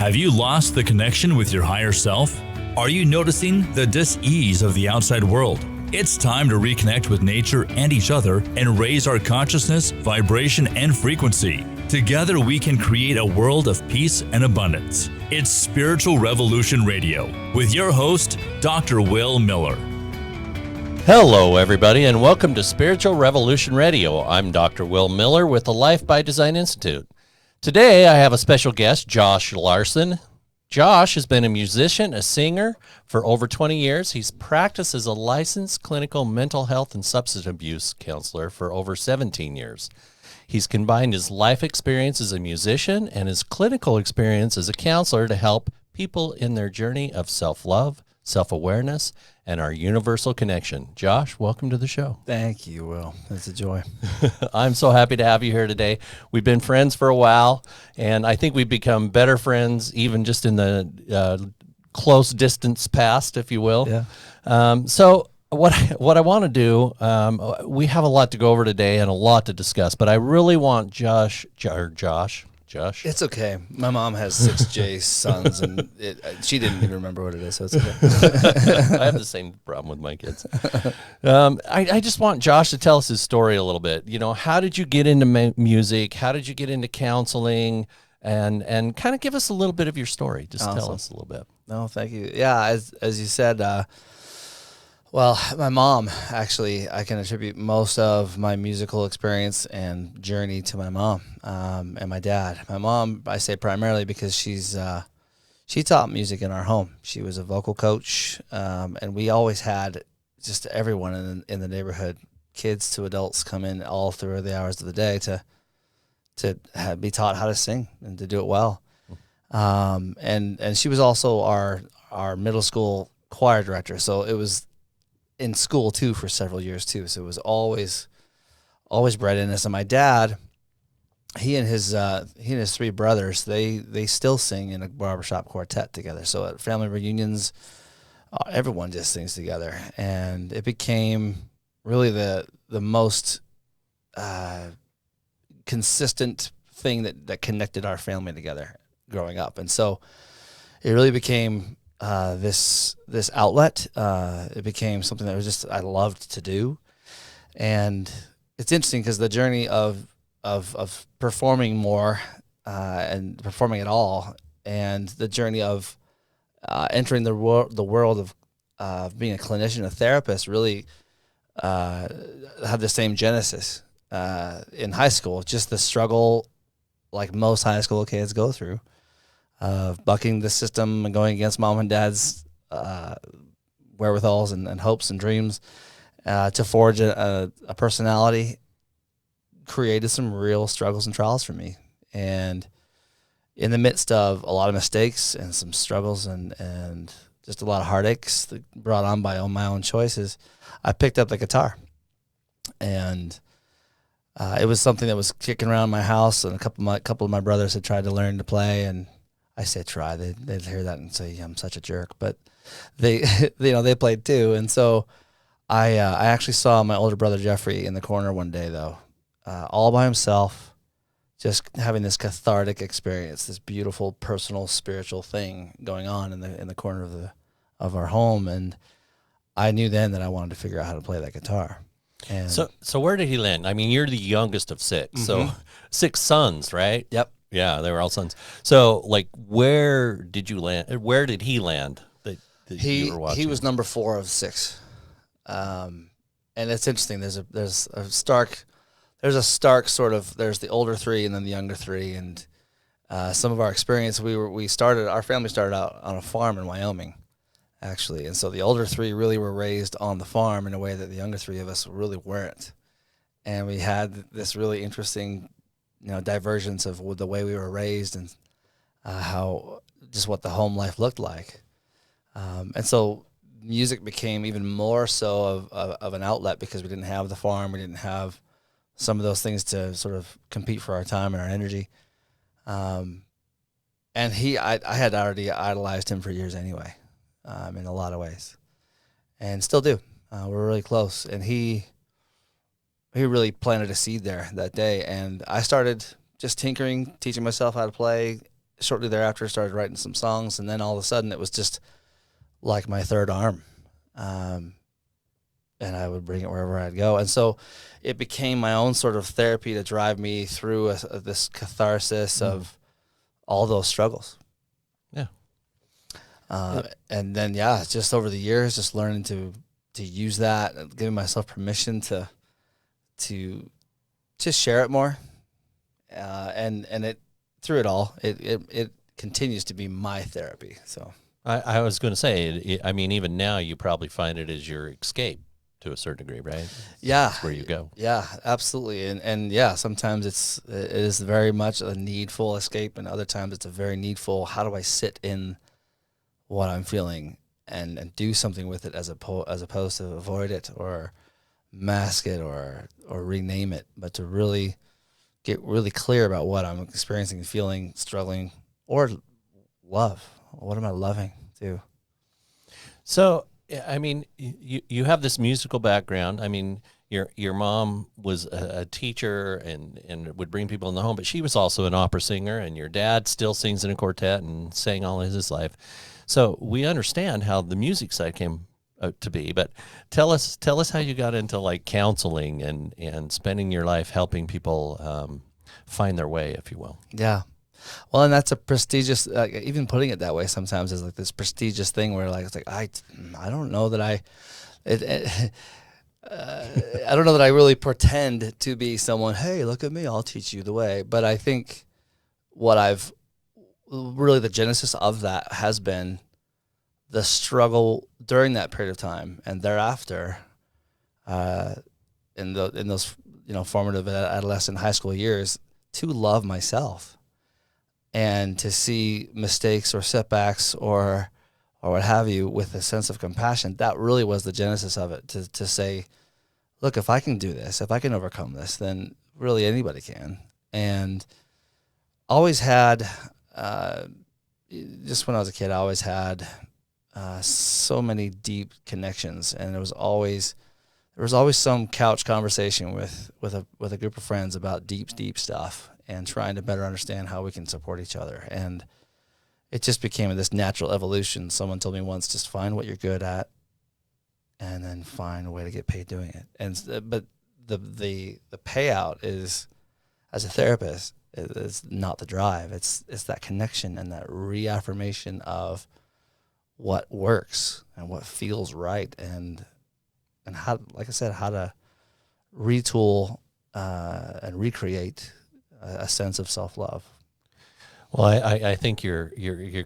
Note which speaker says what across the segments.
Speaker 1: Have you lost the connection with your higher self? Are you noticing the dis-ease of the outside world? It's time to reconnect with nature and each other and raise our consciousness, vibration, and frequency. Together we can create a world of peace and abundance. It's Spiritual Revolution Radio with your host, Dr. Will Miller.
Speaker 2: Hello, everybody, and welcome to Spiritual Revolution Radio. I'm Dr. Will Miller with the Life by Design Institute. Today, I have a special guest, Josh Larsen. Josh has been a musician, a singer for over 20 years. He's practiced as a licensed clinical mental health and substance abuse counselor for over 17 years. He's combined his life experience as a musician and his clinical experience as a counselor to help people in their journey of self-love, self-awareness, and our universal connection. Josh, welcome to the show.
Speaker 3: Thank you, Will. It's a joy.
Speaker 2: I'm so happy to have you here today. We've been friends for a while, and I think we've become better friends even just in the close distance past, if you will.
Speaker 3: Yeah.
Speaker 2: So what I want to do, we have a lot to go over today and a lot to discuss, but I really want Josh.
Speaker 3: It's okay. My mom has 6 J sons, and she didn't even remember what it is, so it's okay.
Speaker 2: I have the same problem with my kids. I just want Josh to tell us his story a little bit. You know, how did you get into music? How did you get into counseling? And kind of give us a little bit of your story. Just tell us a little bit.
Speaker 3: No, thank you. Yeah, as you said, well, my mom, actually, I can attribute most of my musical experience and journey to my mom and my dad. My mom, I say primarily because she taught music in our home. She was a vocal coach, and we always had just everyone in the neighborhood, kids to adults, come in all through the hours of the day to be taught how to sing and to do it well. And she was also our middle school choir director, so it was in school too for several years too. So it was always bred in us. And my dad, he and his 3 brothers, they still sing in a barbershop quartet together. So at family reunions, everyone just sings together, and it became really the most consistent thing that connected our family together growing up. And so it really became this outlet. It became something that was just I loved to do, and it's interesting because the journey of performing more and performing at all, and the journey of entering the world of being a clinician, a therapist, really had the same genesis in high school. Just the struggle, like most high school kids go through, of bucking the system and going against mom and dad's wherewithals and hopes and dreams to forge a personality, created some real struggles and trials for me. And in the midst of a lot of mistakes and some struggles and just a lot of heartaches that brought on by my own choices, I picked up the guitar. And it was something that was kicking around my house, and a couple of my brothers had tried to learn to play, and I say try. They'd hear that and say I'm such a jerk, but they they played too. And so I actually saw my older brother Jeffrey in the corner one day, though, all by himself, just having this cathartic experience, this beautiful personal spiritual thing going on in the corner of our home. And I knew then that I wanted to figure out how to play that guitar. And
Speaker 2: so where did he land? I mean, you're the youngest of 6, so 6 sons, right?
Speaker 3: Yep.
Speaker 2: Yeah, they were all sons. So, like, where did you land? Where did he land that you were watching?
Speaker 3: He was number 4 of 6, and it's interesting. There's a stark sort of. There's the older 3 and then the younger 3, and some of our experience. Our family started out on a farm in Wyoming, actually, and so the older 3 really were raised on the farm in a way that the younger 3 of us really weren't, and we had this really interesting, divergence of the way we were raised and how just what the home life looked like. And so music became even more so of an outlet because we didn't have the farm. We didn't have some of those things to sort of compete for our time and our energy. And I had already idolized him for years anyway, in a lot of ways, and still do. We're really close. And he really planted a seed there that day, and I started just tinkering, teaching myself how to play, shortly thereafter started writing some songs, and then all of a sudden it was just like my third arm. And I would bring it wherever I'd go. And so it became my own sort of therapy to drive me through this catharsis of all those struggles.
Speaker 2: Yeah.
Speaker 3: And then, yeah, just over the years, just learning to use that, and giving myself permission to just share it more. And it, through it all, it continues to be my therapy. So
Speaker 2: I was going to say, I mean, even now you probably find it as your escape to a certain degree, right?
Speaker 3: Yeah.
Speaker 2: That's where you go.
Speaker 3: Yeah, absolutely. And yeah, sometimes it is very much a needful escape, and other times it's a very needful, how do I sit in what I'm feeling and do something with it as opposed to avoid it or mask it or rename it, but to really get really clear about what I'm experiencing, feeling, struggling, or love. What am I loving too?
Speaker 2: So, I mean, you have this musical background. I mean, your mom was a teacher and would bring people in the home, but she was also an opera singer, and your dad still sings in a quartet and sang all his life. So we understand how the music side came to be, but tell us how you got into like counseling and spending your life helping people find their way, if you will.
Speaker 3: Yeah. Well, and that's a prestigious, even putting it that way sometimes is like this prestigious thing where like, it's like, I don't know that I don't know that I really pretend to be someone, hey, look at me, I'll teach you the way. But I think really the genesis of that has been the struggle during that period of time and thereafter, in those, formative adolescent high school years, to love myself. And to see mistakes or setbacks or what have you with a sense of compassion, that really was the genesis of it. To say, look, if I can do this, if I can overcome this, then really anybody can. And always had, just when I was a kid, I always had so many deep connections, and there was always some couch conversation with a group of friends about deep stuff, and trying to better understand how we can support each other. And it just became this natural evolution. Someone told me once, just find what you're good at and then find a way to get paid doing it. And but the payout is, as a therapist, is not the drive. It's that connection and that reaffirmation of what works and what feels right, and how, like I said, how to retool and recreate a sense of self-love.
Speaker 2: Well, I think you're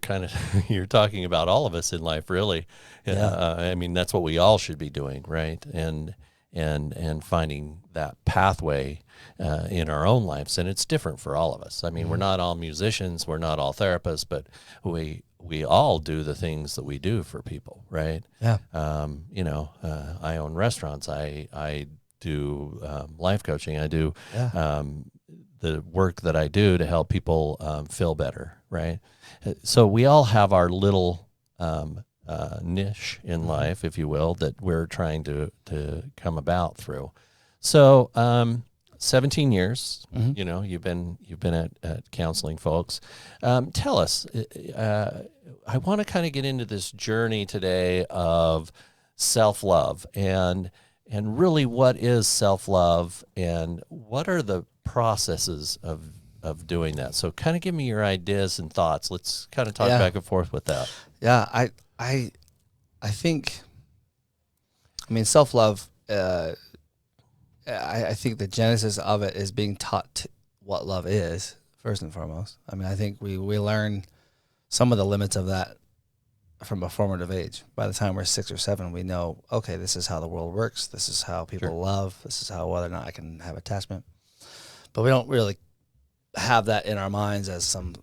Speaker 2: kind of you're talking about all of us in life, really.
Speaker 3: Yeah.
Speaker 2: I mean, that's what we all should be doing, right? And finding that pathway in our own lives, and it's different for all of us. I mean, we're not all musicians, we're not all therapists, but we all do the things that we do for people, right?
Speaker 3: Yeah.
Speaker 2: I own restaurants. I do life coaching. I do.
Speaker 3: Yeah.
Speaker 2: The work that I do to help people feel better, right? So we all have our little niche in life, if you will, that we're trying to come about through. So 17 years, you've been at counseling folks. Tell us, I want to kind of get into this journey today of self-love and really what is self-love and what are the processes of doing that. So kind of give me your ideas and thoughts. Let's kind of talk back and forth with that.
Speaker 3: Yeah, I think, self-love, I think the genesis of it is being taught what love is, first and foremost. I think we learn some of the limits of that from a formative age. By the time we're 6 or 7, we know, okay, this is how the world works. This is how people love. This is how, whether or not I can have attachment. But we don't really have that in our minds as some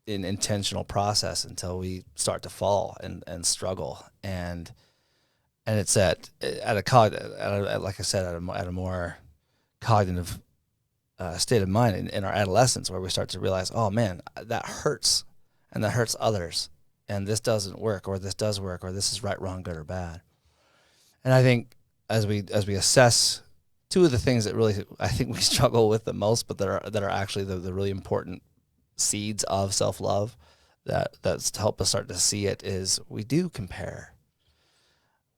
Speaker 3: intentional process until we start to fall and struggle. And it's at like I said, at a more cognitive state of mind in our adolescence, where we start to realize, oh man, that hurts, and that hurts others, and this doesn't work, or this does work, or this is right, wrong, good, or bad. And I think as we assess, two of the things that really I think we struggle with the most, but that are actually the really important seeds of self-love that's to help us start to see it is we do compare.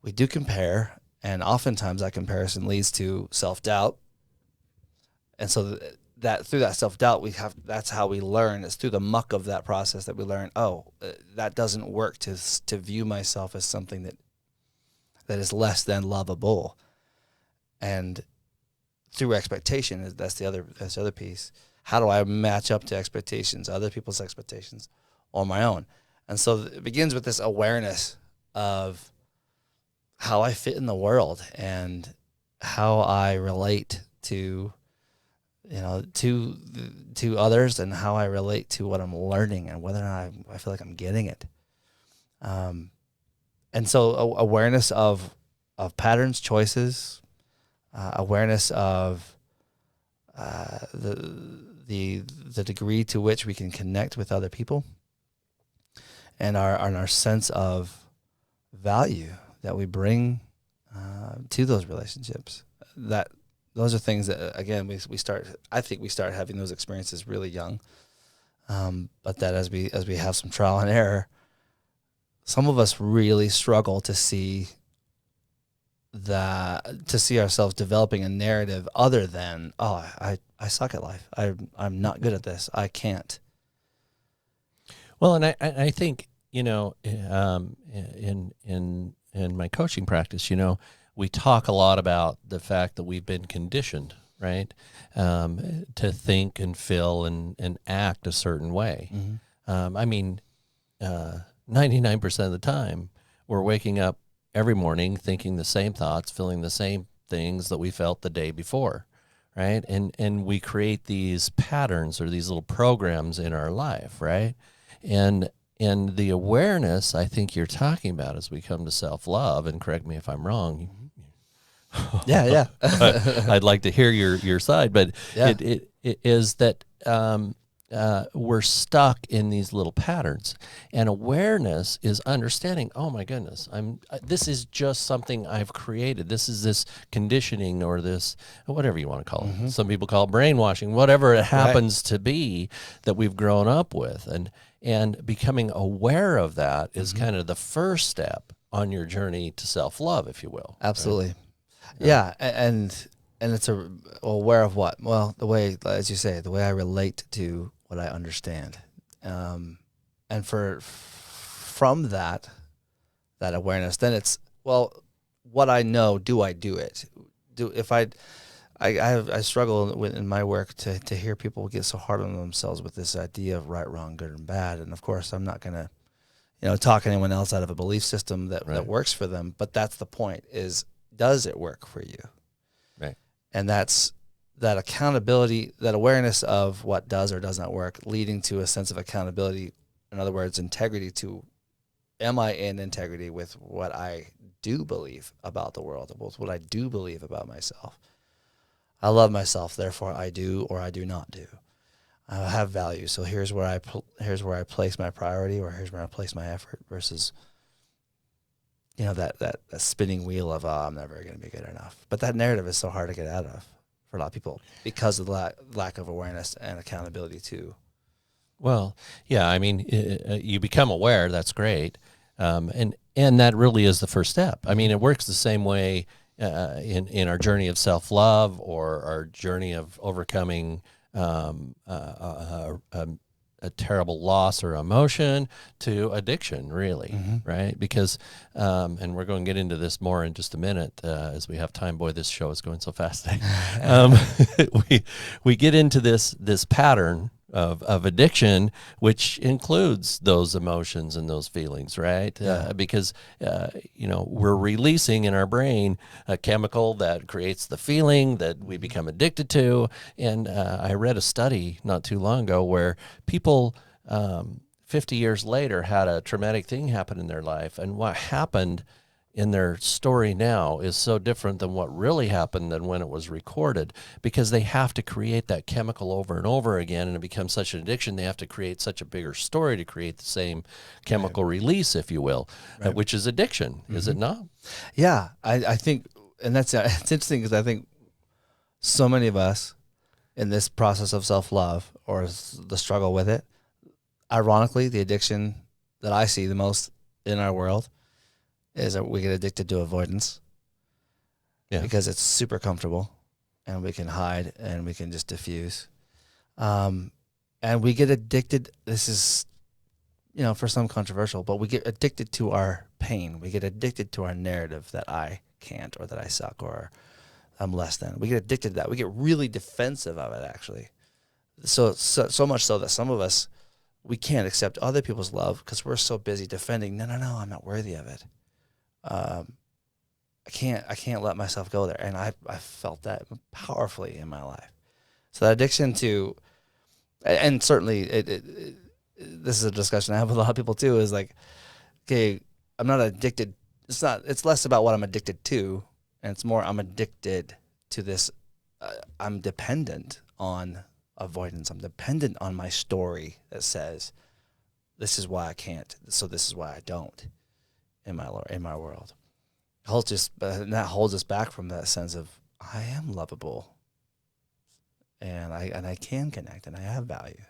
Speaker 3: We do compare, and oftentimes that comparison leads to self-doubt. And so that through that self-doubt, that's how we learn. It's through the muck of that process that we learn, that doesn't work to view myself as something that is less than lovable. And through expectation, that's the other piece. How do I match up to expectations, other people's expectations, or my own? And so it begins with this awareness of how I fit in the world and how I relate to others, and how I relate to what I'm learning, and whether or not I feel like I'm getting it. And so awareness of patterns, choices, awareness of the degree to which we can connect with other people, and our sense of value that we bring to those relationships. Those are things that, again, I think we start having those experiences really young. But that as we have some trial and error, some of us really struggle to see ourselves developing a narrative other than, I suck at life. I'm not good at this. I can't.
Speaker 2: Well, and I think, in my coaching practice, we talk a lot about the fact that we've been conditioned, right, to think and feel and act a certain way. Mm-hmm. 99% of the time, we're waking up every morning thinking the same thoughts, feeling the same things that we felt the day before, right? And we create these patterns or these little programs in our life, right? And the awareness I think you're talking about as we come to self-love, and correct me if I'm wrong.
Speaker 3: Yeah.
Speaker 2: I'd like to hear your side, but it is that we're stuck in these little patterns, and awareness is understanding. Oh my goodness, this is just something I've created. This is this conditioning, or this whatever you want to call it. Mm-hmm. Some people call it brainwashing, whatever it happens to be that we've grown up with, and becoming aware of that is mm-hmm. kind of the first step on your journey to self-love, if you will.
Speaker 3: Absolutely. Right? Yeah. And it's aware of what? Well, the way, as you say, the way I relate to what I understand. And from that awareness, then it's, well, what I know, do I do it? I struggle in my work to hear people get so hard on themselves with this idea of right, wrong, good, and bad. And of course, I'm not going to, talk anyone else out of a belief system that works for them. But that's the point: is, does it work for you?
Speaker 2: Right. And
Speaker 3: that's that accountability, that awareness of what does or does not work, leading to a sense of accountability. In other words, integrity to, am I in integrity with what I do believe about the world, with what I do believe about myself? I love myself, therefore I do or I do not do. I have value, so here's where I place my priority, or here's where I place my effort, versus that spinning wheel of, I'm never going to be good enough. But that narrative is so hard to get out of for a lot of people because of the lack of awareness and accountability too.
Speaker 2: Well, yeah, you become aware. That's great, and that really is the first step. It works the same way in our journey of self-love, or our journey of overcoming a terrible loss or emotion, to addiction, really, mm-hmm. right? Because, and we're going to get into this more in just a minute as we have time. Boy, this show is going so fast. We get into this pattern of addiction, which includes those emotions and those feelings, right? Yeah. Because, we're releasing in our brain a chemical that creates the feeling that we become addicted to. And I read a study not too long ago where people 50 years later had a traumatic thing happen in their life. And what happened in their story now is so different than what really happened than when it was recorded, because they have to create that chemical over and over again, and it becomes such an addiction. They have to create such a bigger story to create the same chemical release, if you will, which is addiction, mm-hmm. is it not?
Speaker 3: Yeah, I think, and it's interesting because I think so many of us in this process of self-love or the struggle with it. Ironically, the addiction that I see the most in our world is that we get addicted to avoidance.
Speaker 2: Yeah.
Speaker 3: Because it's super comfortable and we can hide and we can just diffuse. And we get addicted. This is, for some controversial, but we get addicted to our pain. We get addicted to our narrative that I can't, or that I suck, or I'm less than. We get addicted to that. We get really defensive of it, actually. So much so that some of us, we can't accept other people's love because we're so busy defending, no, I'm not worthy of it. I can't let myself go there. And I felt that powerfully in my life. So that addiction to, and certainly this is a discussion I have with a lot of people too, is like, okay, I'm not addicted. It's less about what I'm addicted to, and it's more I'm addicted to this. I'm dependent on avoidance. I'm dependent on my story that says, this is why I can't, so this is why I don't in my world. That holds us back from that sense of I am lovable, and I can connect, and I have value.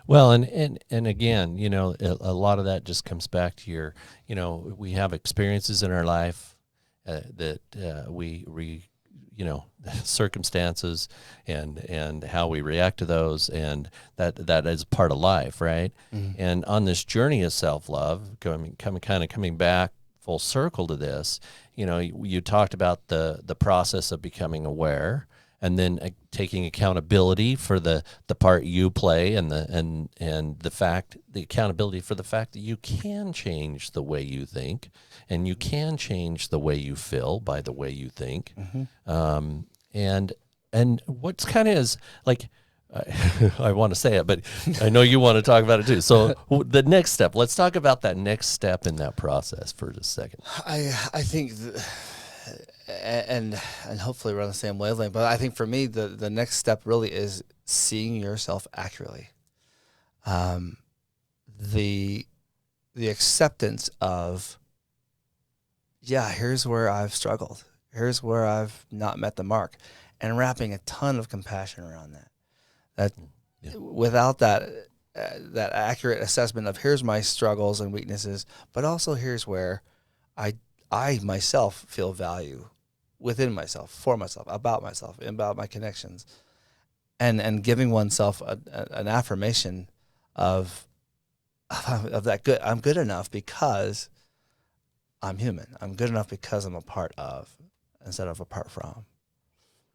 Speaker 2: Well, and again, a lot of that just comes back to your, we have experiences in our life that we circumstances and how we react to those, and that is part of life, right? Mm-hmm. And on this journey of self-love, coming back full circle to this, you talked about the process of becoming aware, and then taking accountability for the part you play, and the accountability for the fact that you can change the way you think, and you can change the way you feel by the way you think. Mm-hmm. And what's kind of is like, I want to say it, but I know you want to talk about it too. So the next step, let's talk about that next step in that process for just a second.
Speaker 3: I think, and hopefully we're on the same wavelength, but I think for me, the next step really is seeing yourself accurately. The acceptance of, here's where I've struggled. Here's where I've not met the mark, and wrapping a ton of compassion around that. Without that accurate assessment of here's my struggles and weaknesses, but also here's where I myself feel value within myself, for myself, about myself, about my connections, and giving oneself an affirmation of that good. I'm good enough because I'm human. I'm good enough because I'm a part of, instead of apart from,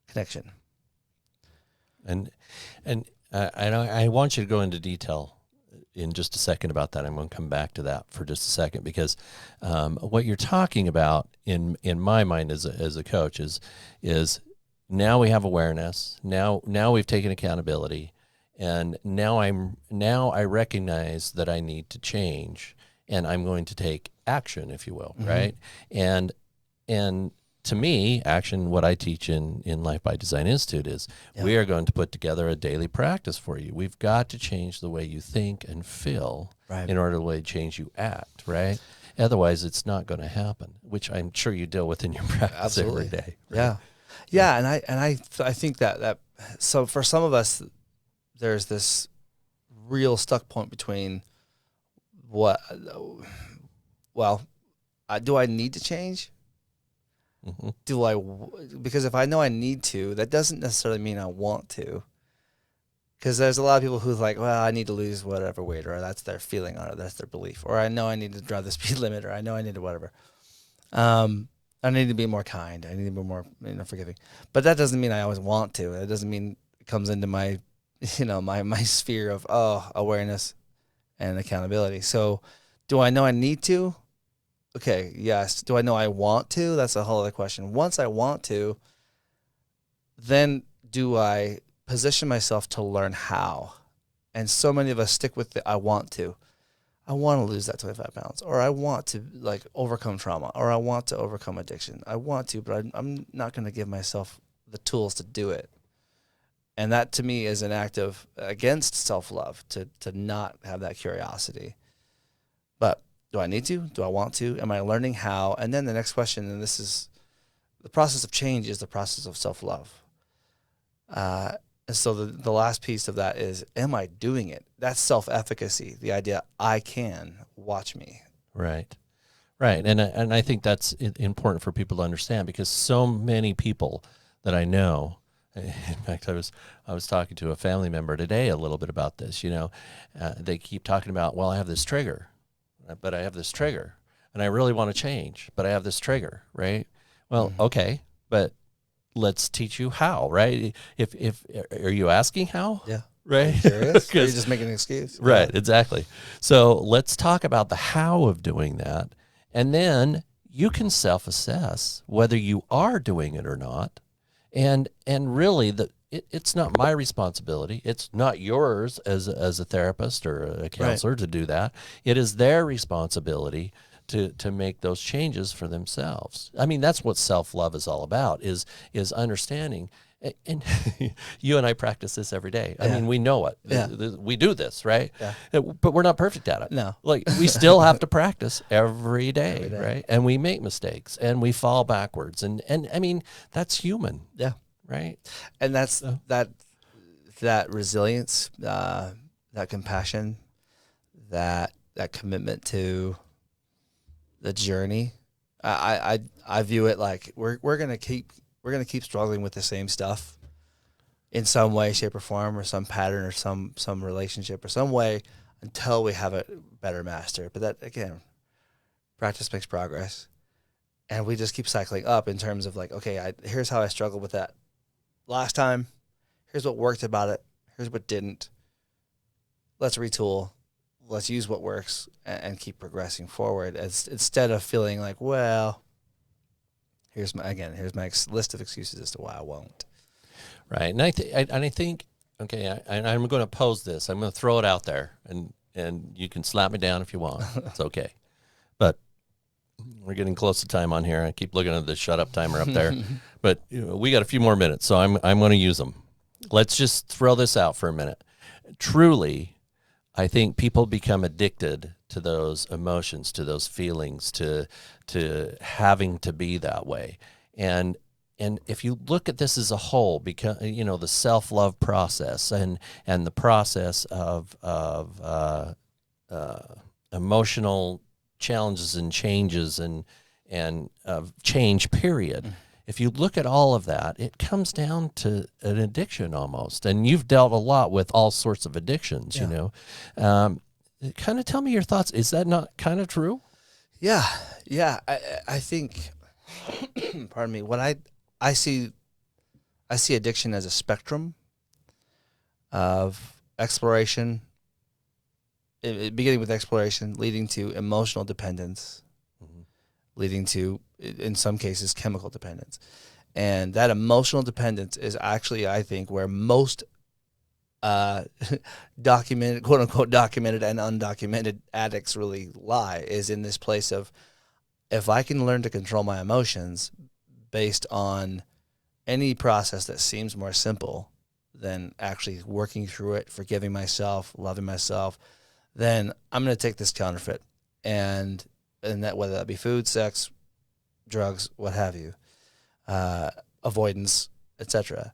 Speaker 3: connection.
Speaker 2: And I want you to go into detail in just a second about that. I'm going to come back to that for just a second, because what you're talking about in my mind as a coach is now we have awareness. Now we've taken accountability, and now I recognize that I need to change, and I'm going to take action, if you will, mm-hmm. right? And to me, action, what I teach in Life by Design Institute is we are going to put together a daily practice for you. We've got to change the way you think and feel in order to change you act, right? Otherwise, it's not going to happen, which I'm sure you deal with in your practice every day. Right?
Speaker 3: Yeah, and I think that so for some of us, there's this real stuck point between do I need to change? Mm-hmm. Because if I know I need to, that doesn't necessarily mean I want to. Because there's a lot of people who's like, well, I need to lose whatever weight, or that's their feeling on it, that's their belief, or I know I need to drive the speed limit, or I know I need to whatever. I need to be more kind. I need to be more forgiving. But that doesn't mean I always want to. It doesn't mean it comes into my my sphere of awareness and accountability. So, do I know I need to? Okay, yes. Do I know I want to? That's a whole other question. Once I want to, then do I position myself to learn how? And so many of us stick with the I want to. I want to lose that 25 pounds, or I want to overcome trauma, or I want to overcome addiction. I want to, but I'm not going to give myself the tools to do it. And that to me is an act of against self-love, to not have that curiosity. But do I need to? Do I want to? Am I learning how? And then the next question, and this is the process of change, is the process of self-love. And so the last piece of that is, am I doing it? That's self-efficacy, the idea I can, watch me.
Speaker 2: Right. Right. And I think that's important for people to understand, because so many people that I know, in fact, I was talking to a family member today a little bit about this, they keep talking about, well, I have this trigger, but I have this trigger and I really want to change, but I have this trigger, right? Well, okay, but let's teach you how, right? If are you asking how?
Speaker 3: Yeah.
Speaker 2: Right.
Speaker 3: Are you curious? Or are you just making an excuse?
Speaker 2: Right. Exactly. So let's talk about the how of doing that. And then you can self-assess whether you are doing it or not. And really it's not my responsibility. It's not yours as a therapist or a counselor to do that. It is their responsibility to make those changes for themselves. I mean, that's what self-love is all about, is understanding. And you and I practice this every day. I mean, we know it.
Speaker 3: Yeah.
Speaker 2: We do this, right?
Speaker 3: Yeah.
Speaker 2: But we're not perfect at it.
Speaker 3: No.
Speaker 2: Like, we still have to practice every day, right? And we make mistakes and we fall backwards. And I mean, that's human.
Speaker 3: Yeah.
Speaker 2: Right.
Speaker 3: And that's that resilience, that compassion, that commitment to the journey. I view it like we're gonna keep struggling with the same stuff in some way, shape, or form, or some pattern, or some relationship, or some way, until we have a better master. But that, again, practice makes progress, and we just keep cycling up in terms of like, okay, here's how I struggled with that last time. Here's what worked about it. Here's what didn't. Let's retool. Let's use what works and keep progressing forward, instead of feeling like, well, here's my list of excuses as to why I won't.
Speaker 2: Right. And I think, okay, I'm going to pose this. I'm going to throw it out there, and you can slap me down if you want. It's okay. But we're getting close to time on here. I keep looking at the shut up timer up there. But we got a few more minutes, so I'm going to use them. Let's just throw this out for a minute. Truly, I think people become addicted to those emotions, to those feelings, to having to be that way. And if you look at this as a whole, because the self-love process and the process of emotional challenges and changes and of change period. If you look at all of that, it comes down to an addiction almost. And you've dealt a lot with all sorts of addictions, kind of tell me your thoughts. Is that not kind of true?
Speaker 3: Yeah. I think, pardon me, what I see addiction as a spectrum of exploration, beginning with exploration, leading to emotional dependence, leading to, in some cases, chemical dependence. And that emotional dependence is actually, I think, where most documented, quote unquote, documented and undocumented addicts really lie, is in this place of, if I can learn to control my emotions based on any process that seems more simple than actually working through it, forgiving myself, loving myself, then I'm going to take this counterfeit, and that, whether that be food, sex, drugs, what have you, avoidance, etc.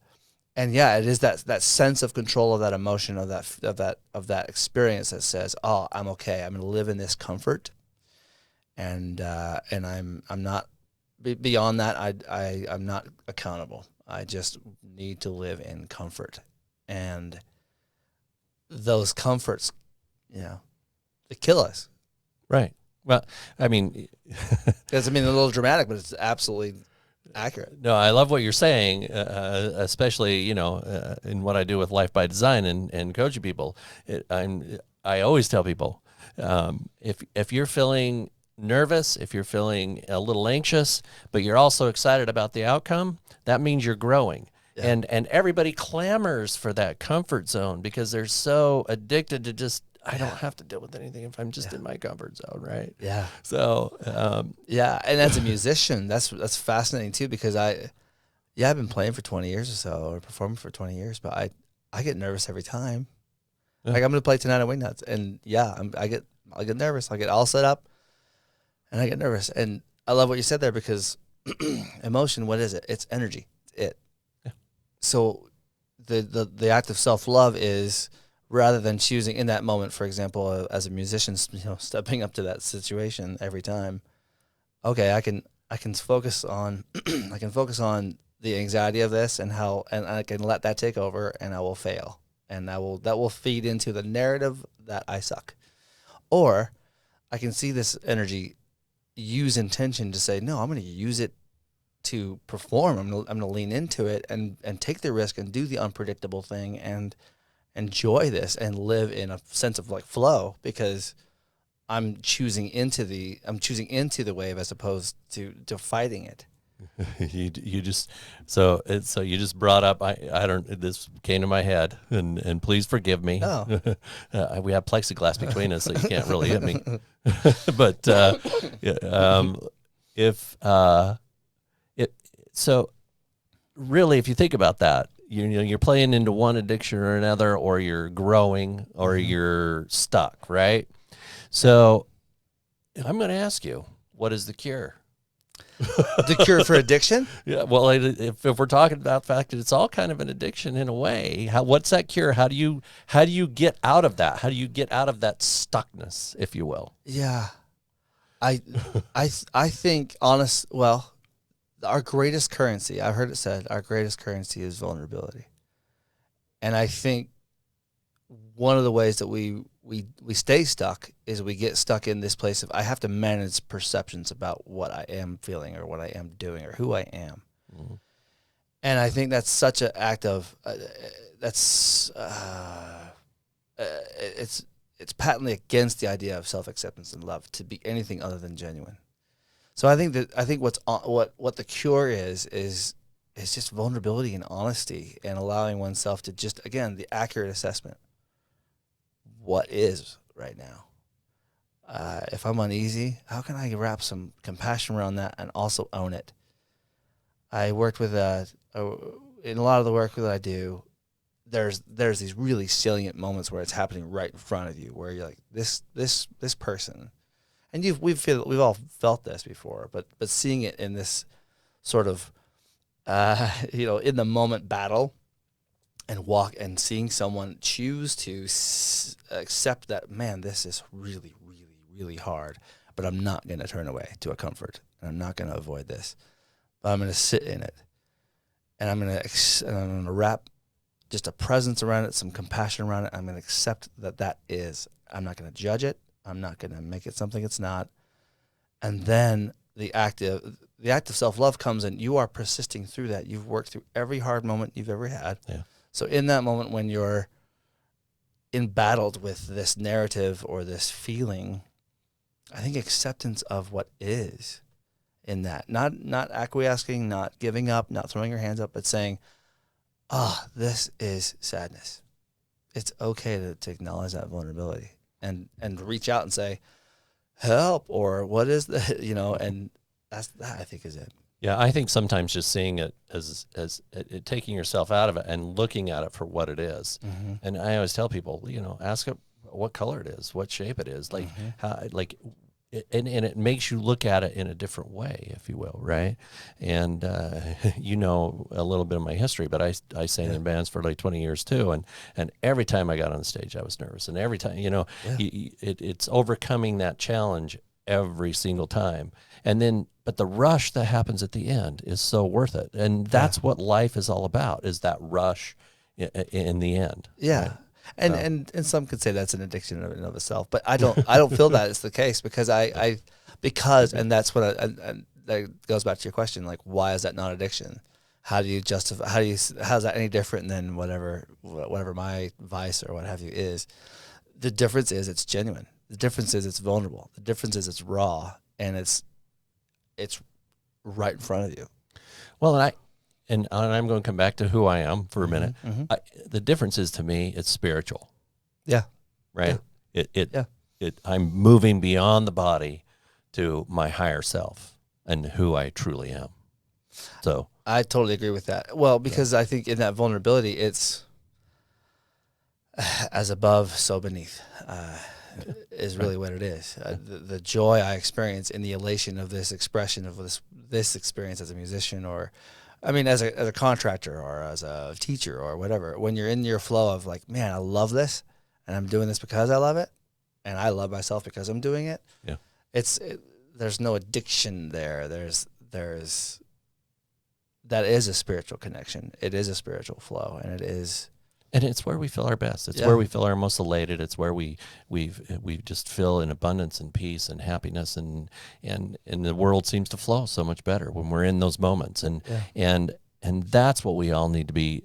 Speaker 3: And yeah, it is that sense of control of that emotion, of that experience that says, oh, I'm okay. I'm going to live in this comfort, and I'm not beyond that. I'm not accountable. I just need to live in comfort, and those comforts, they kill us.
Speaker 2: Right. Well, I mean,
Speaker 3: because a little dramatic, but it's absolutely accurate.
Speaker 2: No, I love what you're saying, especially in what I do with Life by Design and coaching people. I always tell people, if you're feeling nervous, if you're feeling a little anxious, but you're also excited about the outcome, that means you're growing. Yeah. And everybody clamors for that comfort zone because they're so addicted to just, I don't have to deal with anything if I'm just in my comfort zone, right?
Speaker 3: Yeah.
Speaker 2: So,
Speaker 3: and as a musician, that's fascinating too, because I've been playing for 20 years or so, or performing for 20 years, but I get nervous every time. Yeah. Like, I'm going to play tonight at Wingnuts, and I get nervous. I get all set up, and I get nervous. And I love what you said there, because emotion, what is it? It's energy. It's it. Yeah. So the act of self-love is, rather than choosing in that moment, for example, as a musician, stepping up to that situation every time. Okay, I can focus on I can focus on the anxiety of this and I can let that take over, and I will fail, and that will feed into the narrative that I suck. Or I can see this energy, use intention to say, no, I'm going to use it to perform. I'm going to lean into it and take the risk and do the unpredictable thing and enjoy this and live in a sense of like flow, because I'm choosing into the wave as opposed to fighting it.
Speaker 2: you just you just brought up this came to my head, and please forgive me.
Speaker 3: Oh.
Speaker 2: We have plexiglass between us, so you can't really hit me. But so really, if you think about that, you're playing into one addiction or another, or you're growing, or you're stuck, right? So I'm going to ask you, what is the cure?
Speaker 3: The cure for addiction?
Speaker 2: Yeah, well, if we're talking about the fact that it's all kind of an addiction in a way, what's that cure? How do you get out of that? How do you get out of that stuckness, if you will?
Speaker 3: Yeah, I think our greatest currency, I've heard it said, our greatest currency is vulnerability, and I think one of the ways that we stay stuck is we get stuck in this place of, I have to manage perceptions about what I am feeling or what I am doing or who I am. Mm-hmm. And I think that's such an act of, it's patently against the idea of self-acceptance and love to be anything other than genuine. So I think what the cure is just vulnerability and honesty, and allowing oneself to just, again, the accurate assessment. What is right now? If I'm uneasy, how can I wrap some compassion around that and also own it? I worked with in a lot of the work that I do, there's these really salient moments where it's happening right in front of you, where you're like, this person, and we've all felt this before, but seeing it in this sort of in the moment battle. And seeing someone choose to accept that, man, this is really, really, really hard, but I'm not going to turn away to a comfort, and I'm not going to avoid this, but I'm going to sit in it, and I'm going to wrap just a presence around it, some compassion around it. I'm going to accept that is. I'm not going to judge it. I'm not going to make it something it's not. And then the act of self-love comes in. You are persisting through that. You've worked through every hard moment you've ever had.
Speaker 2: Yeah.
Speaker 3: So in that moment when you're embattled with this narrative or this feeling, I think acceptance of what is in that, not acquiescing, not giving up, not throwing your hands up, but saying, this is sadness. It's okay to acknowledge that vulnerability and reach out and say, help, or what is the, and that I think is it.
Speaker 2: Yeah, I think sometimes just seeing it as taking yourself out of it and looking at it for what it is. Mm-hmm. And I always tell people, ask it what color it is, what shape it is, like how, and it makes you look at it in a different way, if you will, right? And a little bit of my history, but I sang in bands for like 20 years too, and every time I got on stage, I was nervous, and every time, it's overcoming that challenge every single time. And then, but the rush that happens at the end is so worth it. And that's what life is all about, is that rush in the end.
Speaker 3: Yeah. Right? And some could say that's an addiction in and of itself, but I don't feel that is the case, because and that's what that goes back to your question, like, why is that not addiction? How do you justify, how's that any different than whatever my vice or what have you is? The difference is it's genuine. The difference is it's vulnerable. The difference is it's raw, and it's right in front of you.
Speaker 2: Well, and I'm going to come back to who I am for a minute. Mm-hmm. The difference is, to me, it's spiritual.
Speaker 3: Yeah.
Speaker 2: Right. Yeah. I'm moving beyond the body to my higher self and who I truly am. So
Speaker 3: I totally agree with that. Well, because I think in that vulnerability, it's as above, so beneath. Is really what it is. The joy I experience in the elation of this expression of this experience as a musician, or I mean, as a contractor or as a teacher or whatever, when you're in your flow of like, man, I love this and I'm doing this because I love it and I love myself because I'm doing it.
Speaker 2: Yeah.
Speaker 3: There's no addiction there. That is a spiritual connection. It is a spiritual flow, and
Speaker 2: it's where we feel our best. It's where we feel our most elated. It's where we just feel in abundance and peace and happiness, and the world seems to flow so much better when we're in those moments. And that's what we all need to be.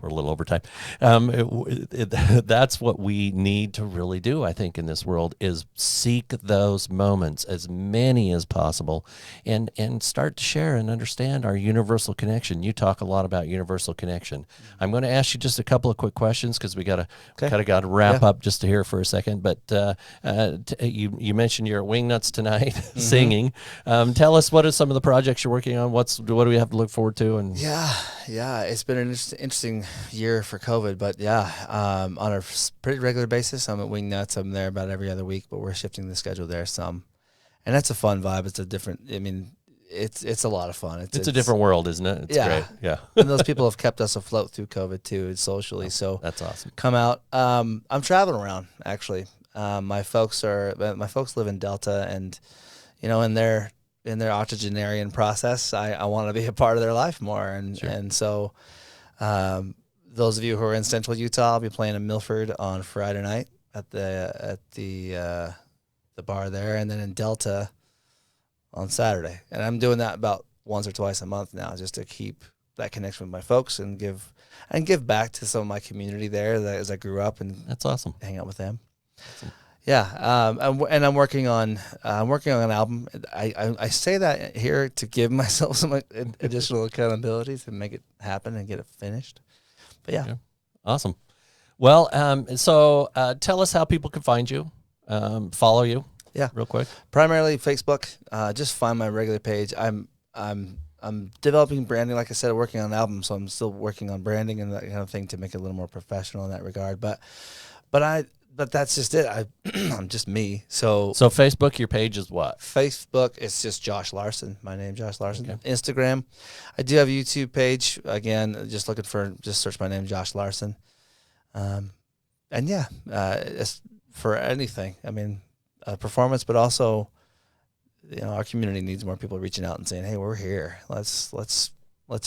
Speaker 2: We're a little over time. That's what we need to really do, I think, in this world, is seek those moments, as many as possible, and start to share and understand our universal connection. You talk a lot about universal connection. I'm going to ask you just a couple of quick questions because we got to wrap up just to hear for a second. But you mentioned you're at Wingnuts tonight singing. Tell us, what are some of the projects you're working on? What do we have to look forward to? And
Speaker 3: it's been an interesting year for COVID, but on a pretty regular basis, I'm at Wingnuts. I'm there about every other week, but we're shifting the schedule there some, and that's a fun vibe. It's a different. I mean, it's a lot of fun. It's a different
Speaker 2: world, isn't it? It's great. Yeah,
Speaker 3: and those people have kept us afloat through COVID too, socially. So
Speaker 2: that's awesome.
Speaker 3: Come out. I'm traveling around actually. My folks live in Delta, and in their octogenarian process, I want to be a part of their life more, and so. Those of you who are in Central Utah, I'll be playing in Milford on Friday night at the bar there, and then in Delta on Saturday. And I'm doing that about once or twice a month now, just to keep that connection with my folks and give back to some of my community there as I grew up, and
Speaker 2: that's awesome.
Speaker 3: Hang out with them. Awesome. Yeah, and I'm working on an album. I say that here to give myself some additional accountability to make it happen and get it finished. But yeah.
Speaker 2: Awesome. Well, so tell us how people can find you, follow you.
Speaker 3: Yeah,
Speaker 2: real quick.
Speaker 3: Primarily Facebook. Just find my regular page. I'm developing branding. Like I said, working on an album, so I'm still working on branding and that kind of thing to make it a little more professional in that regard. But that's just it. I'm just me. So
Speaker 2: Facebook, your page is what?
Speaker 3: Facebook, it's just Josh Larsen. My name, Josh Larsen.
Speaker 2: Okay.
Speaker 3: Instagram, I do have a YouTube page. Again, just search my name, Josh Larsen. It's for anything. I mean, performance, but also, our community needs more people reaching out and saying, "Hey, we're here. Let's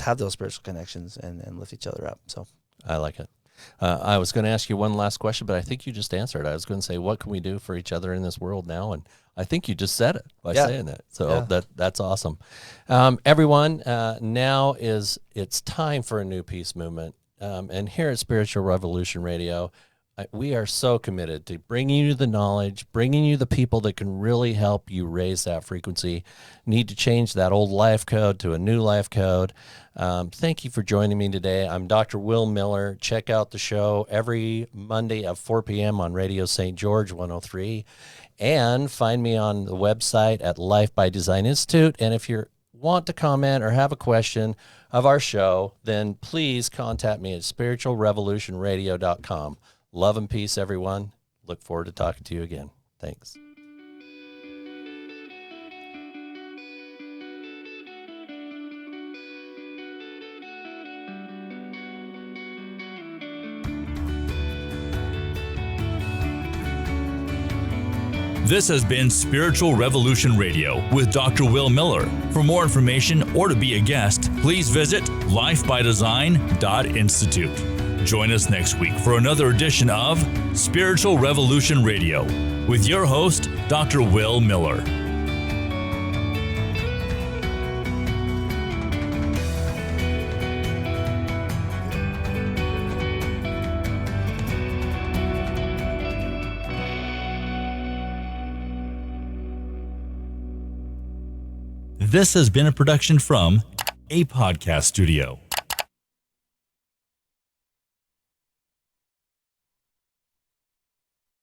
Speaker 3: have those spiritual connections and lift each other up." So
Speaker 2: I like it. I was going to ask you one last question, but I think you just answered. I was going to say, what can we do for each other in this world now? And I think you just said it by saying that. So that's awesome. Everyone, now it's time for a new peace movement. And here at Spiritual Revolution Radio, we are so committed to bringing you the knowledge, bringing you the people that can really help you raise that frequency. Need to change that old life code to a new life code. Thank you for joining me today. I'm Dr. Will Miller. Check out the show every Monday at 4 p.m. on Radio St. George 103. And find me on the website at Life by Design Institute. And if you want to comment or have a question of our show, then please contact me at spiritualrevolutionradio.com. Love and peace, everyone. Look forward to talking to you again. Thanks.
Speaker 1: This has been Spiritual Revolution Radio with Dr. Will Miller. For more information or to be a guest, please visit lifebydesign.institute. Join us next week for another edition of Spiritual Revolution Radio with your host, Dr. Will Miller. This has been a production from a podcast studio.